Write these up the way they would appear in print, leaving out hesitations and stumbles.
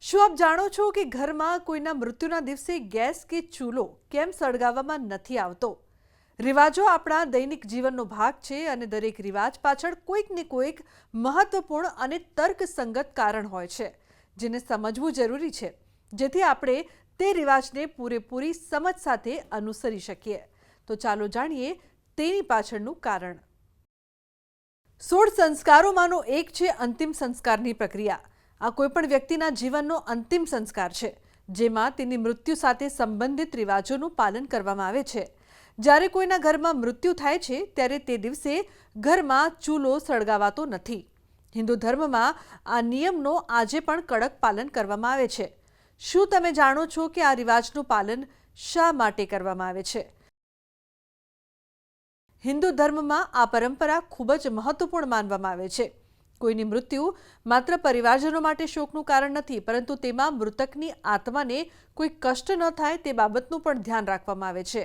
શું આપ જાણો છો કે ઘરમાં કોઈના મૃત્યુના દિવસે ગેસ કે ચૂલો કેમ સળગાવવામાં નથી આવતો? રિવાજો આપણા દૈનિક જીવનનો ભાગ છે અને દરેક રિવાજ પાછળ કોઈક ને કોઈક મહત્વપૂર્ણ અને તર્કસંગત કારણ હોય છે, જેને સમજવું જરૂરી છે, જેથી આપણે તે રિવાજને પૂરેપૂરી સમજ સાથે અનુસરી શકીએ. તો ચાલો જાણીએ તેની પાછળનું કારણ. 16 સંસ્કારોમાંનો એક છે અંતિમ સંસ્કારની પ્રક્રિયા. આ કોઈપણ વ્યક્તિના જીવનનો અંતિમ સંસ્કાર છે, જેમાં તેની મૃત્યુ સાથે સંબંધિત રિવાજોનું પાલન કરવામાં આવે છે. જ્યારે કોઈના ઘરમાં મૃત્યુ થાય છે ત્યારે તે દિવસે ઘરમાં ચૂલો સળગાવાતો નથી. હિન્દુ ધર્મમાં આ નિયમનો આજે પણ કડક પાલન કરવામાં આવે છે. શું તમે જાણો છો કે આ રિવાજનું પાલન શા માટે કરવામાં આવે છે? હિન્દુ ધર્મમાં આ પરંપરા ખૂબ જ મહત્વપૂર્ણ માનવામાં આવે છે. કોઈની મૃત્યુ માત્ર પરિવારજનો માટે શોકનું કારણ નથી, પરંતુ તેમાં મૃતકની આત્માને કોઈ કષ્ટ ન થાય તે બાબતનું પણ ધ્યાન રાખવામાં આવે છે.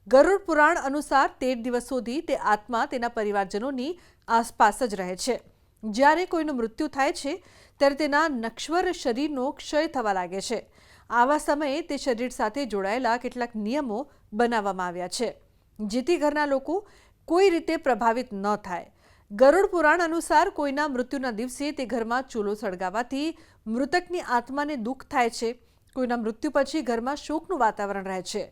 ગરુડ પુરાણ અનુસાર 13 દિવસ સુધી તે આત્મા તેના પરિવારજનોની આસપાસ જ રહે છે. જ્યારે કોઈનું મૃત્યુ થાય છે ત્યારે તેના નશ્વર શરીરનો ક્ષય થવા લાગે છે. આવા સમયે તે શરીર સાથે જોડાયેલા કેટલાક નિયમો બનાવવામાં આવ્યા છે, જેથી ઘરના લોકો કોઈ રીતે પ્રભાવિત ન થાય. ગરુડ પુરાણ અનુસાર કોઈના મૃત્યુના દિવસે તે ઘરમાં ચૂલો સળગાવવાથી મૃતકની આત્માને દુઃખ થાય છે. કોઈના મૃત્યુ પછી ઘરમાં શોકનું વાતાવરણ રહે છે.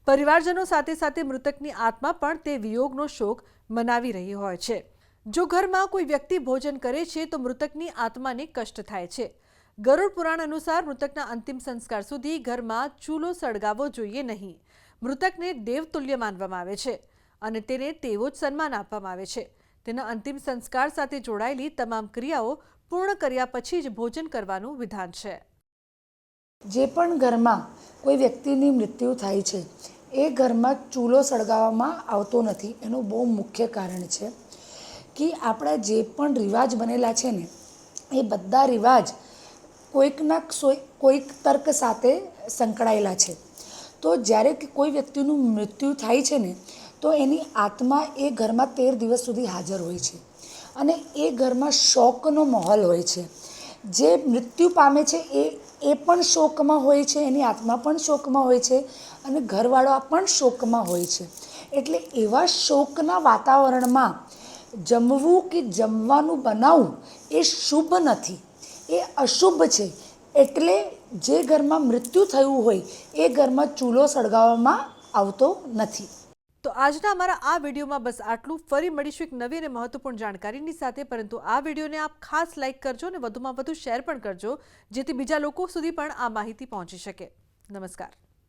પરિવારજનો સાથે સાથે મૃતકની આત્મા પણ તે વિયોગનો શોક મનાવી રહી હોય છે. જો ઘરમાં કોઈ વ્યક્તિ ભોજન કરે છે તો મૃતકની આત્માને કષ્ટ થાય છે. ગરુડ પુરાણ અનુસાર મૃતકના અંતિમ સંસ્કાર સુધી ઘરમાં ચૂલો સળગાવવો જોઈએ નહીં. મૃતકને દેવતુલ્ય માનવામાં આવે છે અને તેને તેવો જ સન્માન આપવામાં આવે છે. તેના અંતિમ સંસ્કાર સાથે જોડાયેલી તમામ ક્રિયાઓ પૂર્ણ કર્યા પછી જ ભોજન કરવાનું વિધાન છે. જે પણ ઘરમાં કોઈ વ્યક્તિની મૃત્યુ થાય છે એ ઘરમાં ચૂલો સળગાવવામાં આવતો નથી. એનું બહુ મુખ્ય કારણ છે કે આપણા જે પણ રિવાજ બનેલા છે ને એ બધા રિવાજ કોઈક તર્ક સાથે સંકળાયેલા છે. તો જ્યારે કોઈ વ્યક્તિનું મૃત્યુ થાય છે ને તો એની આત્મા એ ઘરમાં 13 દિવસ સુધી હાજર હોય છે અને એ ઘરમાં શોકનો માહોલ હોય છે. જે મૃત્યુ પામે છે એ પણ શોકમાં હોય છે, એની આત્મા પણ શોકમાં હોય છે અને ઘરવાળા પણ શોકમાં હોય છે. એટલે એવા શોકના વાતાવરણમાં જમવું કે જમવાનું બનાવવું એ શુભ નથી, એ અશુભ છે. એટલે જે ઘરમાં મૃત્યુ થયું હોય એ ઘરમાં ચૂલો સળગાવવામાં આવતો નથી. તો આજના અમારા આ વિડીયોમાં બસ આટલું. ફરી મળીશું એક નવી અને મહત્વપૂર્ણ જાણકારીની સાથે, પરંતુ આ વિડીયોને આપ ખાસ લાઇક કરજો અને વધુમાં વધુ શેર પણ કરજો, જેથી બીજા લોકો સુધી પણ આ માહિતી પહોંચી શકે. નમસ્કાર.